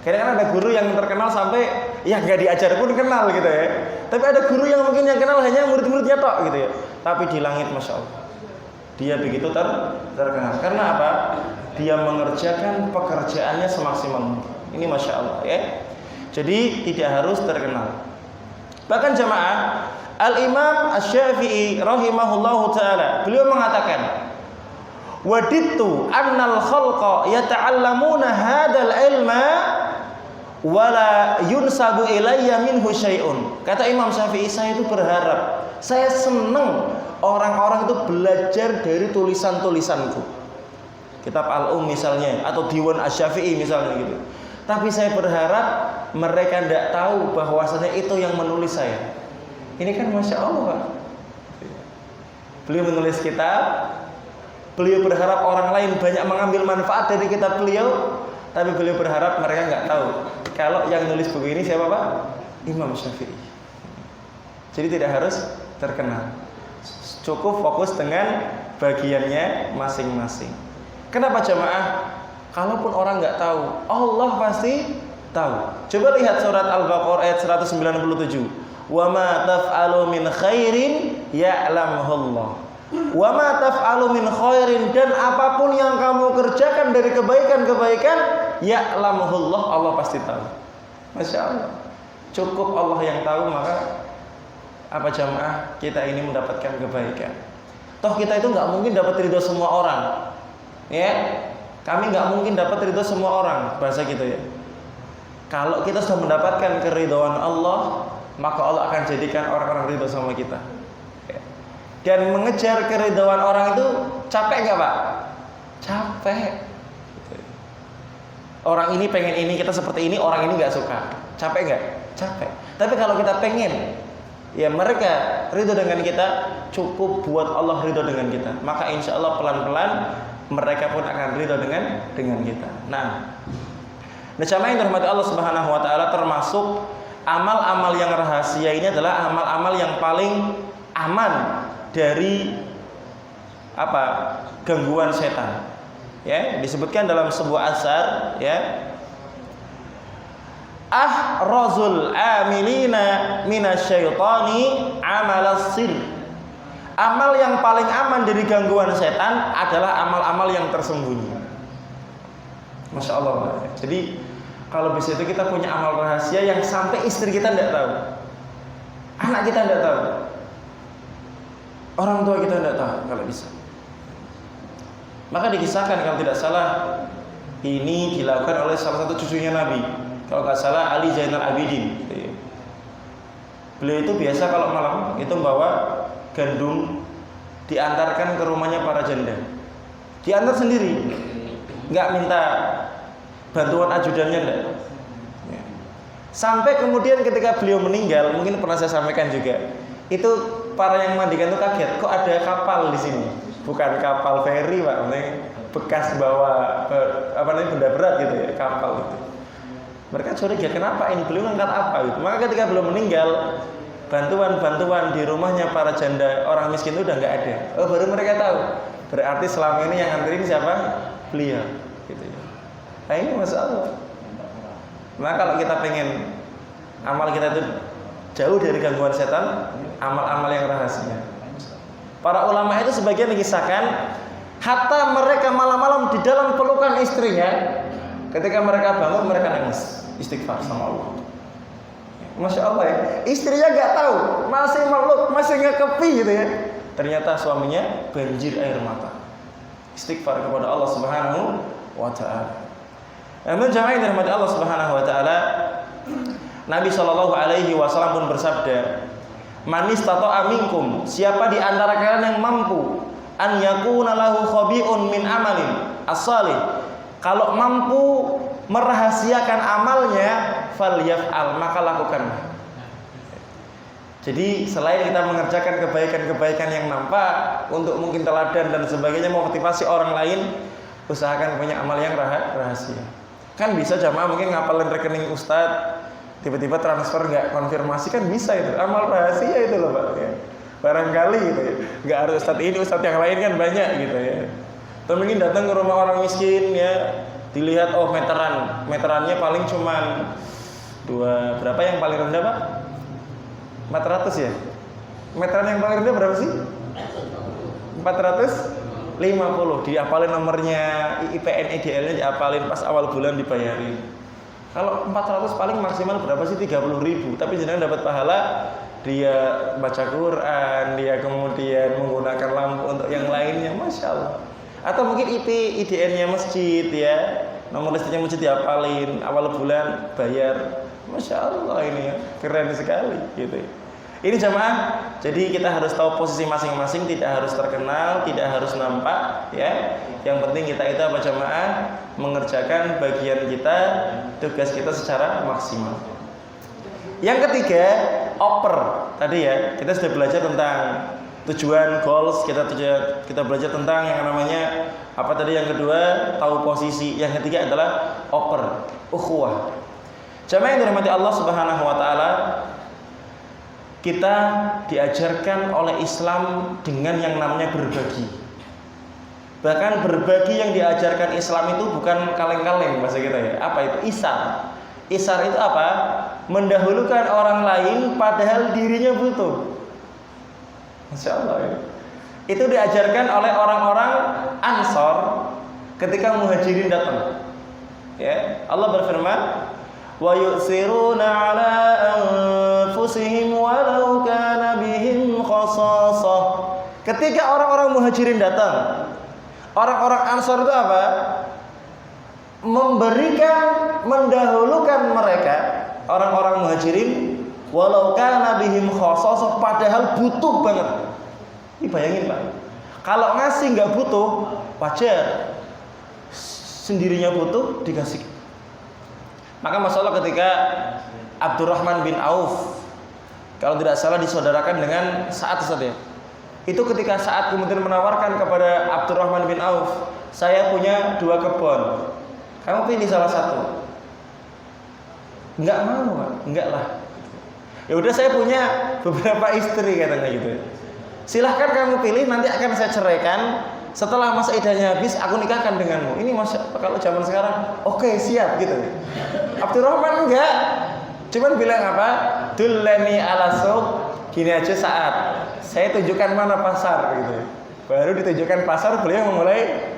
A: Kadang-kadang ada guru yang terkenal sampai ya nggak diajar pun kenal gitu ya. Tapi ada guru yang mungkin yang kenal hanya murid-muridnya tok gitu ya. Tapi di langit Masya Allah, dia begitu terkenal. Karena apa? Dia mengerjakan pekerjaannya semaksimal mungkin. Ini Masya Allah ya. Jadi tidak harus terkenal. Bahkan jamaah, Al-Imam Asy-Syafi'i rahimahullahu ta'ala, beliau mengatakan, wadittu annal khalqa yata'allamuna hadzal ilma wala yunsabu ilayya minhu syai'un. Kata Imam Syafi'i, saya itu berharap, saya senang orang-orang itu belajar dari tulisan-tulisanku. Kitab Al-Um misalnya, atau Diwan Asy-Syafi'i misalnya gitu. Tapi saya berharap mereka tidak tahu bahwasanya itu yang menulis saya. Ini kan Masya Allah Pak. Beliau menulis kitab, beliau berharap orang lain banyak mengambil manfaat dari kitab beliau, tapi beliau berharap mereka nggak tahu kalau yang nulis buku ini siapa Pak? Imam Syafi'i. Jadi tidak harus terkenal, cukup fokus dengan bagiannya masing-masing. Kenapa jamaah? Kalaupun orang nggak tahu, Allah pasti tahu. Coba lihat surat Al-Baqarah ayat 197. Wa ma taf'alu min khairin ya'lamuhullah. Wa ma taf'alu min khairin, dan apapun yang kamu kerjakan dari kebaikan-kebaikan, ya'lamuhullah, Allah pasti tahu. Masya Allah. Cukup Allah yang tahu, maka apa jamaah, kita ini mendapatkan kebaikan. Toh kita itu nggak mungkin dapat ridho semua orang. Ya, kami nggak mungkin dapat ridho semua orang, bahasa gitu ya. Kalau kita sudah mendapatkan keridhaan Allah, maka Allah akan jadikan orang-orang ridho sama kita. Dan mengejar keridhaan orang itu capek nggak Pak? Capek. Orang ini pengen ini, kita seperti ini, orang ini nggak suka. Capek nggak? Capek. Tapi kalau kita pengen, ya mereka ridho dengan kita, cukup buat Allah ridho dengan kita. Maka insya Allah pelan-pelan mereka pun akan ridho dengan kita. Nah jamaah yang dirahmati Allah Subhanahu wa taala, termasuk amal-amal yang rahasia ini adalah amal-amal yang paling aman dari apa? Gangguan setan. Ya, disebutkan dalam sebuah asar ya. Ahrazul amilina minasyaitani amalas sir. Amal yang paling aman dari gangguan setan adalah amal-amal yang tersembunyi. Masya Allah. Jadi kalau bisa itu kita punya amal rahasia yang sampai istri kita tidak tahu, anak kita tidak tahu, orang tua kita tidak tahu kalau bisa. Maka dikisahkan kalau tidak salah, ini dilakukan oleh salah satu cucunya Nabi, kalau nggak salah Ali Zainal Abidin. Beliau itu biasa kalau malam itu membawa gandum, diantarkan ke rumahnya para janda, diantar sendiri, nggak minta bantuan ajudannya enggak. Sampai kemudian ketika beliau meninggal, mungkin pernah saya sampaikan juga, itu para yang mandikan itu kaget, kok ada kapal di sini? Bukan kapal feri, Pak, bekas bawa benda berat gitu ya, kapal gitu. Mereka curiga, kenapa ini? Beliau ngangkat apa gitu. Maka ketika beliau meninggal, bantuan-bantuan di rumahnya para janda orang miskin itu udah nggak ada. Oh, baru mereka tahu. Berarti selama ini yang nganterin siapa? Beliau gitu ya. Nah, ini masalah. Nah, kalau kita pengen amal kita itu jauh dari gangguan setan, amal-amal yang rahasia. Para ulama itu sebagian mengisahkan, hatta mereka malam-malam di dalam pelukan istrinya, ketika mereka bangun mereka nangis, istighfar sama Allah. Masya Allah ya, istrinya nggak tahu, masih meluk, masih ngekepi gitu ya. Ternyata suaminya banjir air mata, istighfar kepada Allah Subhanahu wa Ta'ala. Namun jamaah yang dirahmati Allah Subhanahu wa Ta'ala, Nabi Shallallahu Alaihi Wasallam pun bersabda, manis tato aminkum, siapa di antara kalian yang mampu an yakuna lahu khabi'un min amalin as-salih, kalau mampu merahasiakan amalnya, falyaf'al, maka lakukanlah. Jadi selain kita mengerjakan kebaikan-kebaikan yang nampak untuk mungkin teladan dan sebagainya, motivasi orang lain, usahakan punya amal yang rahasia. Kan bisa jamaah mungkin ngapalin rekening ustadz, tiba-tiba transfer nggak konfirmasi, kan bisa itu, amal rahasia itu loh Pak ya. Barangkali gitu ya, nggak harus ustadz ini, ustadz yang lain kan banyak gitu ya. Atau mungkin datang ke rumah orang miskin ya, dilihat oh meterannya paling cuman berapa yang paling rendah Pak? 400 ya? Meteran yang paling rendah berapa sih? 450, diapalin nomornya, IPN IDL-nya diapalin, pas awal bulan dibayarin. Kalau 400 paling maksimal berapa sih? 30.000. Tapi jenengan dapat pahala, dia baca Quran, dia kemudian menggunakan lampu untuk yang lainnya, Masya Allah. Atau mungkin IDN-nya masjid ya, nomor listriknya masjid diapalin, awal bulan bayar. Masya Allah, ini ya, keren sekali gitu. Ini jamaah, jadi kita harus tahu posisi masing-masing, tidak harus terkenal, tidak harus nampak ya. Yang penting kita itu apa jamaah? Mengerjakan bagian kita, tugas kita secara maksimal. Yang ketiga, oper. Tadi ya, kita sudah belajar tentang tujuan, goals, kita belajar tentang yang namanya apa tadi, yang kedua, tahu posisi. Yang ketiga adalah oper, ukhuwah. Jamaah yang dirahmati Allah Subhanahu wa Ta'ala, kita diajarkan oleh Islam dengan yang namanya berbagi. Bahkan berbagi yang diajarkan Islam itu bukan kaleng-kaleng bahasa kita ya. Apa itu? Isar. Isar itu apa? Mendahulukan orang lain padahal dirinya butuh. Masya Allah ya. Itu diajarkan oleh orang-orang Ansor ketika Muhajirin datang. Ya, Allah berfirman, wa yu'siruna ala anfusihim walau kana bihim khasasah. Ketika orang-orang Muhajirin datang, orang-orang Ansor itu apa? Memberikan, mendahulukan mereka, orang-orang Muhajirin, walau kana bihim khasasah, padahal butuh banget. Ini bayangin Pak, kalau ngasih nggak butuh, wajar. Sendirinya butuh, dikasih. Maka masalah ketika Abdurrahman bin Auf, kalau tidak salah disaudarakan dengan Sa'ad ya. Itu ketika Sa'ad kemudian menawarkan kepada Abdurrahman bin Auf, saya punya 2 kebun, kamu pilih salah satu. Enggak mau Pak, enggak lah. Ya udah, saya punya beberapa istri katanya gitu. Silahkan kamu pilih, nanti akan saya ceraikan. Setelah masa iddahnya habis, aku nikahkan denganmu. Ini kalau zaman sekarang, oke, siap gitu. Abdurrahman enggak, cuman bilang apa? Dullani ala suq, gini aja Sa'ad, saya tunjukkan mana pasar gitu. Baru ditunjukkan pasar, beliau memulai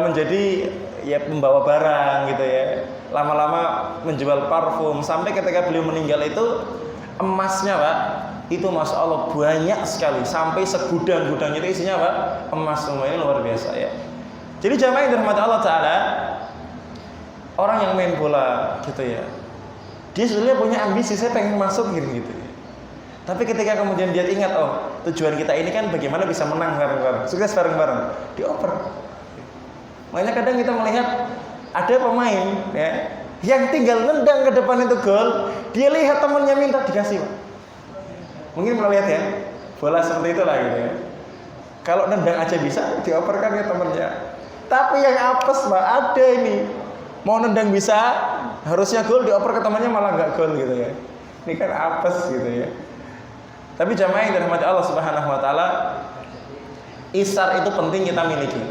A: menjadi ya pembawa barang gitu ya. Lama-lama menjual parfum, sampai ketika beliau meninggal itu emasnya Pak, itu Masya Allah banyak sekali, sampai segudang-gudangnya itu isinya apa? Emas semua. Ini luar biasa ya. Jadi jamaah yang dirahmati Allah Ta'ala, orang yang main bola gitu ya, dia sebenarnya punya ambisi, saya pengen masuk gitu ya. Tapi ketika kemudian dia ingat, oh tujuan kita ini kan bagaimana bisa menang bareng-bareng, sukses bareng-bareng, dioper. Makanya kadang kita melihat ada pemain ya, Yang tinggal nendang ke depan itu gol, dia lihat temannya minta dikasih, Pak. Mungkin pernah lihat ya, bola seperti itulah gitu ya. Kalau nendang aja bisa, dioperkan ke temannya. Tapi yang apes, Pak, ada ini. Mau nendang bisa, harusnya gol, dioper ke temannya malah nggak gol gitu ya. Ini kan apes gitu ya. Tapi jamaah yang dirahmati Allah Subhanahu wa taala, isar itu penting kita miliki.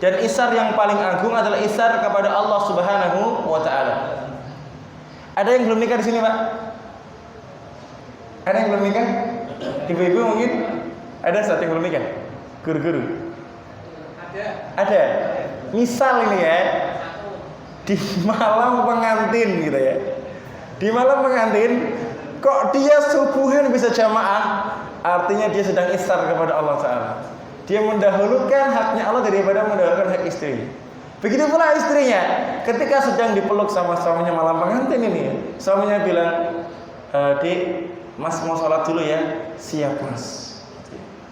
A: Dan isar yang paling agung adalah isar kepada Allah Subhanahu wa taala. Ada yang belum nikah di sini, Pak? Ada yang belum nikah? Ibu-ibu mungkin? Ada satu yang belum nikah? Guru-guru? Ada. Misal ini ya, di malam pengantin gitu ya. Di malam pengantin kok dia subuhan bisa jamaah, artinya dia sedang isar kepada Allah Ta'ala. Dia mendahulukan haknya Allah daripada mendahulukan hak istri. Begitu pula istrinya, ketika sedang dipeluk sama suaminya malam pengantin ini, suaminya bilang, "Dik, Mas mau sholat dulu ya." "Siap, Mas."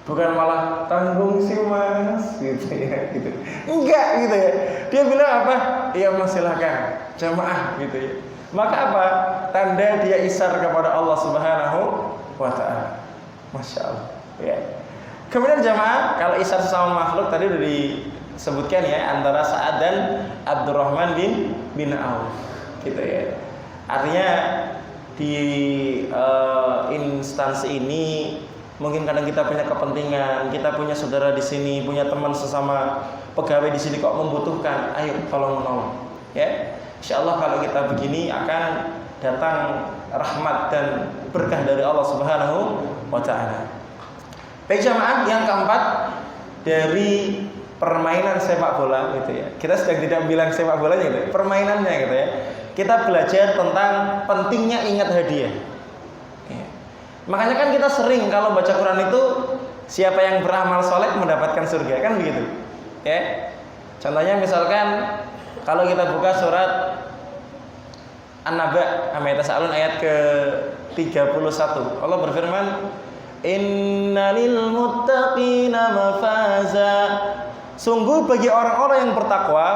A: Bukan malah tanggung sih, Mas, gitu ya, gitu. Enggak gitu ya. Dia bilang apa? "Iya, Mas, silakan jamaah," gitu ya. Maka apa? Tanda dia isar kepada Allah Subhanahu wa taala. Masya Allah ya. Kemudian jamaah, kalau isar sesama makhluk tadi sudah disebutkan ya, antara Sa'ad dan Abdurrahman bin Auf gitu ya. Artinya di instansi ini mungkin kadang kita punya kepentingan, kita punya saudara di sini, punya teman sesama pegawai di sini kok membutuhkan, ayo tolong menolong ya. Insyaallah kalau kita begini akan datang rahmat dan berkah dari Allah Subhanahu wa taala. Baik jamaah, yang keempat dari permainan sepak bola gitu ya. Kita sedang tidak bilang sepak bolanya gitu, permainannya gitu ya. Kita belajar tentang pentingnya ingat hadiah. Ya. Makanya kan kita sering kalau baca Quran itu siapa yang beramal soleh mendapatkan surga, kan begitu. Ya. Contohnya misalkan kalau kita buka surat An-Naba ayat ke-31. Allah berfirman, "Innalil muttaqina mafaza." Sungguh bagi orang-orang yang bertakwa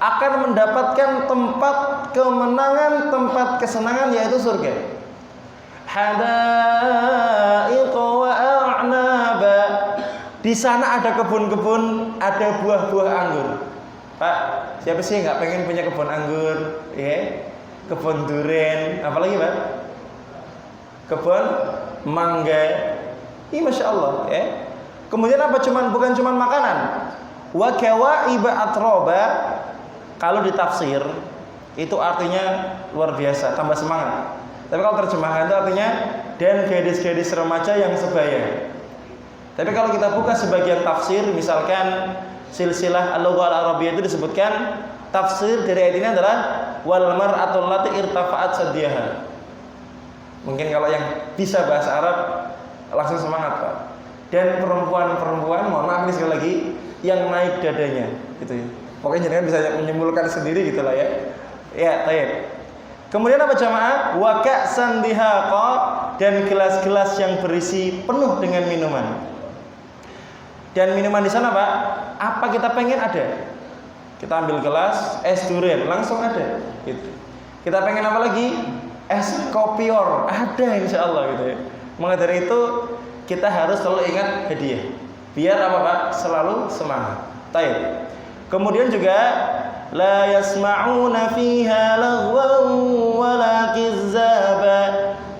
A: akan mendapatkan tempat kemenangan, tempat kesenangan, yaitu surga. Hadaiqa wa a'naba. Di sana ada kebun-kebun, ada buah-buah anggur. Pak, siapa sih nggak pengen punya kebun anggur, ya? Kebun durian, apalagi Pak? Kebun mangga. Ih, masya Allah, ya. Kemudian apa? Bukan cuman makanan. Wa kawaiba atroba. Kalau ditafsir itu artinya luar biasa, tambah semangat. Tapi kalau terjemahan itu artinya dan gadis-gadis remaja yang sebaya. Tapi kalau kita buka sebagian tafsir, misalkan silsilah al-lughah al-arabiyyah itu disebutkan tafsir dari ayat ini adalah wal mar'atul lati irtafa'at sadiyaha. Mungkin kalau yang bisa bahasa Arab langsung semangat, Pak. Dan perempuan-perempuan, mohon maaf sekali lagi, yang naik dadanya gitu ya. Pokoknya jangan bisa menyimpulkan sendiri gitulah ya. Ya, baik. Kemudian apa jamaah? Wa ka'san dihaqa, dan gelas-gelas yang berisi penuh dengan minuman. Dan minuman di sana, Pak, apa kita pengen ada. Kita ambil gelas es durian, langsung ada gitu. Kita pengen apa lagi? Es kopior, ada insyaallah gitu ya. Maka dari itu kita harus selalu ingat hadiah. Biar apa, Pak? Selalu semangat. Baik. Kemudian juga la yasma'una fiha laghwan wala kizzaba.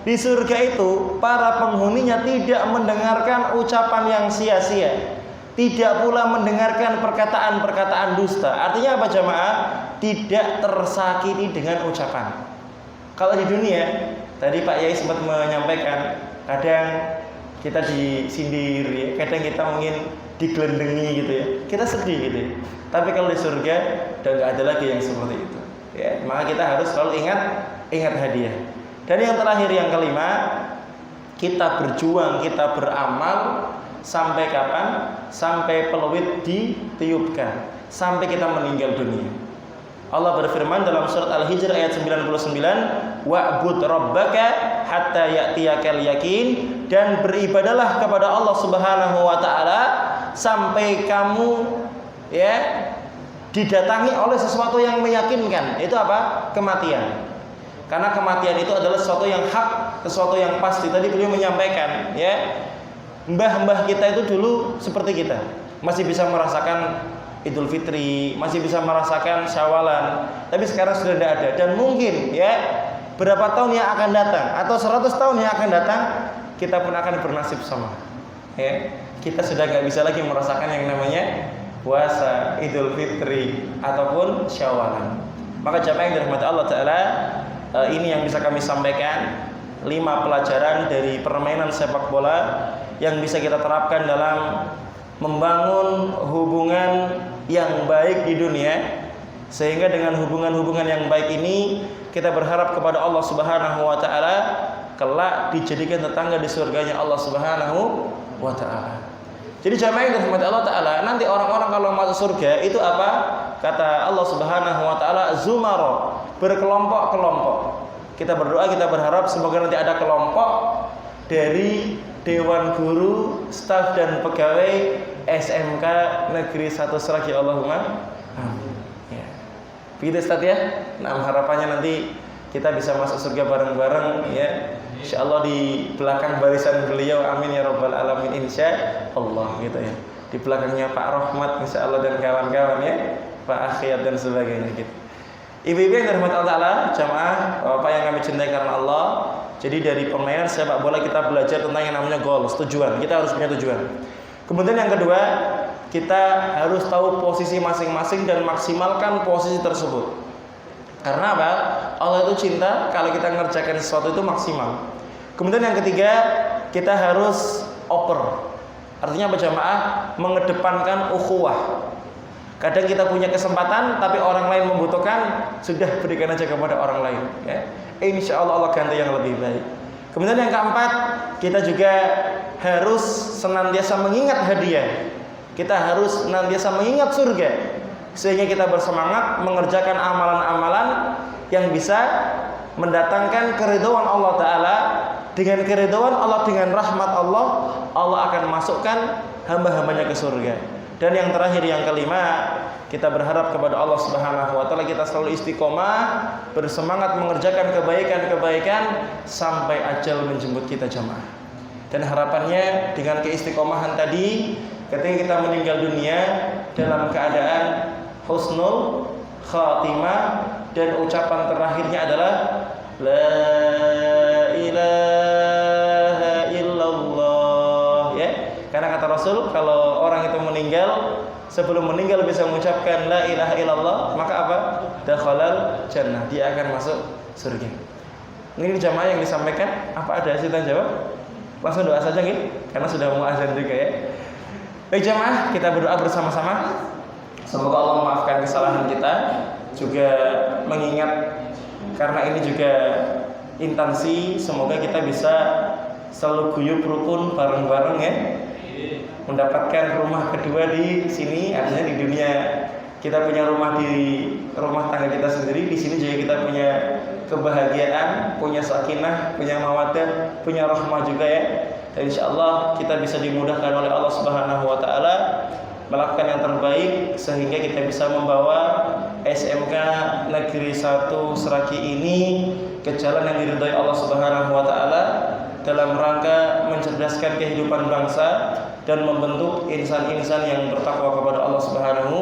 A: Di surga itu para penghuninya tidak mendengarkan ucapan yang sia-sia, tidak pula mendengarkan perkataan-perkataan dusta. Artinya apa jamaah? Tidak tersakiti dengan ucapan. Kalau di dunia, tadi Pak Yai sempat menyampaikan, kadang kita disindir ya, kadang kita mungkin digelendengi gitu ya, kita sedih gitu ya. Tapi kalau di surga udah nggak ada lagi yang seperti itu ya. Maka kita harus selalu ingat hadiah. Dan yang terakhir, yang kelima, kita berjuang, kita beramal sampai kapan? Sampai peluit ditiupkan, sampai kita meninggal dunia. Allah berfirman dalam surat Al-Hijr ayat 99, wa'bud rabbaka hatta ya'tiyakal yakin, dan beribadahlah kepada Allah Subhanahu wa taala sampai kamu ya didatangi oleh sesuatu yang meyakinkan. Itu apa? Kematian. Karena kematian itu adalah sesuatu yang hak, sesuatu yang pasti. Tadi beliau menyampaikan, ya, mbah-mbah kita itu dulu seperti kita, masih bisa merasakan Idul Fitri, masih bisa merasakan Syawalan. Tapi sekarang sudah tidak ada. Dan mungkin, ya, berapa tahun yang akan datang atau 100 tahun yang akan datang, kita pun akan bernasib sama, ya. Kita sudah nggak bisa lagi merasakan yang namanya puasa, Idul Fitri ataupun Syawalan. Maka jamaah yang dirahmati Allah Ta'ala, ini yang bisa kami sampaikan, 5 pelajaran dari permainan sepak bola yang bisa kita terapkan dalam membangun hubungan yang baik di dunia, sehingga dengan hubungan-hubungan yang baik ini kita berharap kepada Allah Subhanahu wa Ta'ala kelak dijadikan tetangga di surganya Allah Subhanahu wa Ta'ala. Jadi jamaah yang dirahmati Allah Ta'ala, nanti orang-orang kalau masuk surga itu apa? Kata Allah Subhanahu wa Ta'ala, zumaro, berkelompok-kelompok. Kita berdoa, kita berharap semoga nanti ada kelompok dari Dewan Guru, staf dan pegawai SMK Negeri 1 Sragi, Allahumma amin. Ya. Begitu Ustaz ya. Nah, harapannya nanti kita bisa masuk surga bareng-bareng, ya. Insyaallah di belakang barisan beliau, amin ya rabbal alamin, insyaallah gitu ya. Di belakangnya Pak Rahmat insyaallah dan kawan-kawan, ya, Pak Akhiyat dan sebagainya gitu. Ibu-ibu yang dirahmati Allah Ta'ala, jamaah Bapak yang kami cintai karena Allah. Jadi dari permainan sepak bola kita belajar tentang yang namanya goals, tujuan. Kita harus punya tujuan. Kemudian yang kedua, kita harus tahu posisi masing-masing dan maksimalkan posisi tersebut. Karena apa? Allah itu cinta kalau kita ngerjakan sesuatu itu maksimal. Kemudian yang ketiga, kita harus oper. Artinya apa jamaah? Mengedepankan ukhuwah. Kadang kita punya kesempatan tapi orang lain membutuhkan, sudah berikan aja kepada orang lain, ya. Insya Allah ganti yang lebih baik. Kemudian yang keempat, kita juga harus senantiasa mengingat hadiah. Kita harus senantiasa mengingat surga, sehingga kita bersemangat mengerjakan amalan-amalan yang bisa mendatangkan keridhaan Allah Ta'ala. Dengan keridhaan Allah, dengan rahmat Allah, Allah akan masukkan hamba-hambanya ke surga. Dan yang terakhir, yang kelima, kita berharap kepada Allah Subhanahu wa Ta'ala kita selalu istiqomah, bersemangat mengerjakan kebaikan-kebaikan sampai ajal menjemput kita jamaah. Dan harapannya dengan keistiqomahan tadi, ketika kita meninggal dunia dalam keadaan husnul khatimah, dan ucapan terakhirnya adalah la ilaha illallah, ya. Karena kata Rasul, kalau orang itu meninggal, sebelum meninggal bisa mengucapkan la ilaha illallah, maka apa? Dakhalal jannah, dia akan masuk surga. Ini jamaah yang disampaikan. Apa ada hasil jawab? Langsung doa saja nih, karena sudah mau azan juga, ya. Baik jamaah, kita berdoa bersama-sama. Semoga Allah memaafkan kesalahan kita, juga mengingat karena ini juga intansi, semoga kita bisa selalu guyub rukun bareng-bareng, ya. Mendapatkan rumah kedua di sini, artinya di dunia kita punya rumah di rumah tangga kita sendiri, di sini juga kita punya kebahagiaan, punya sakinah, punya mawaddah, punya rahmah juga, ya. Dan insyaallah kita bisa dimudahkan oleh Allah Subhanahu wa Ta'ala melakukan yang terbaik, sehingga kita bisa membawa SMK Negeri 1 Sragi ini ke jalan yang diridhai Allah Subhanahu wa Ta'ala, dalam rangka mencerdaskan kehidupan bangsa dan membentuk insan-insan yang bertakwa kepada Allah Subhanahu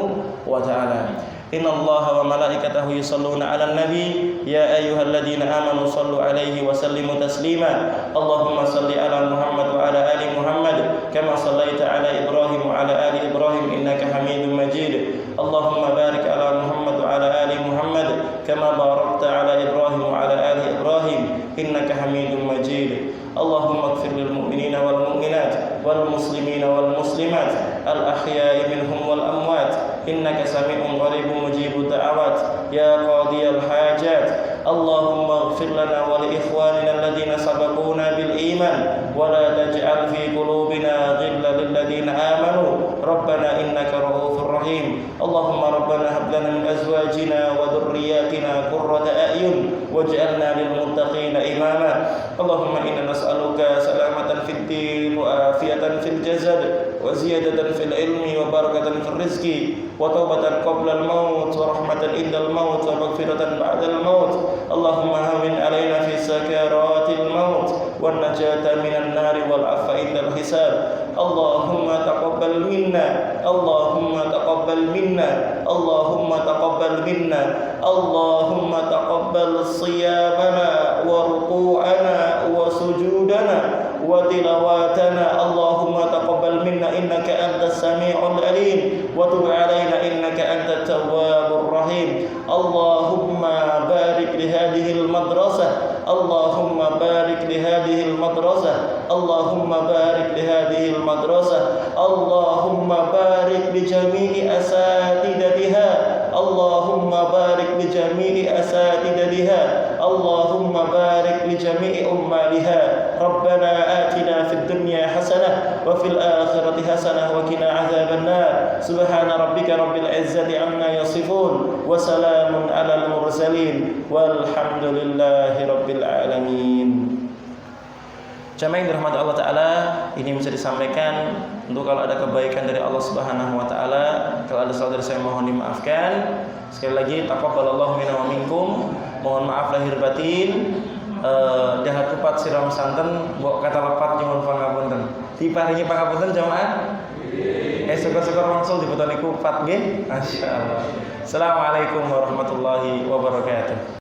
A: wa Ta'ala. Innallaha wa malaikatahu yusholluna 'alan nabi ya ayyuhalladzina amanu shallu 'alaihi wa sallimu taslima. Allahumma shalli 'ala Muhammad wa 'ala ali Muhammad kama shallaita 'ala Ibrahim wa 'ala ali Ibrahim innaka Hamidum Majid. Allahumma barik 'ala Muhammad wa 'ala ali Muhammad kama barakta 'ala Ibrahim wa 'ala ali Ibrahim innaka Hamidum Majid. Allahumma ighfir lil mu'minina wal mu'minat wal muslimina wal muslimat al ahya'i minhum wal amwat innaka sami'un qaribun mujibud da'awat ya qadiyal hajat. Allahumma ighfir lana wa li ikhwanina alladhina sabaquna bil iman ولا تجعل في قلوبنا غلا للذين آمنوا ربنا إنك رؤوف رحيم اللهم ربنا هب لنا من أزواجنا وذرياتنا قرة أعين واجعلنا للمتقين إماما اللهم إنا نسألك سلامة في الدين وعافية في الجسد وزيادة في العلم وبركة في الرزق وتوبة قبل الموت ورحمة عند الموت ومغفرة بعد الموت اللهم هون علينا في سكرات الموت والنجاة من النار والعفو عند الحساب اللهم تقبل منا اللهم تقبل منا اللهم تقبل منا اللهم تقبل صيامنا وركوعنا وسجودنا وتلاواتنا اللهم تقبل منا إنك أنت السميع العليم وتب علينا إنك أنت التواب الرحيم اللهم بارك لهذه المدرسة اللهم بارك لهذه المدرسة اللهم بارك لهذه المدرسة اللهم بارك لجميع أساتذتها اللهم بارك لجميع أساتذتها اللهم بارك لجميع أمالها ربنا آتنا في الدنيا حسنة وفي الآخرة حسنة وقنا عذاب النار سبحان ربك رب العزة عما يصفون وسلام على المرسلين والحمد لله رب العالمين. Jamaah yang dirahmati Allah Ta'ala, ini bisa disampaikan untuk kalau ada kebaikan dari Allah Subhanahu Wa Ta'ala. Kalau ada salah dari saya mohon dimaafkan. Sekali lagi taqabbalallahu minna wa minkum. Mohon maaf lahir batin. Dahar kupat siram santen mbok kata lepat nyuwun pangapunten. Diparingi pangapunten jamaah. Syukur-syukur wangsul dibotoni kupat nggih. Masyaallah. Assalamualaikum warahmatullahi wabarakatuh.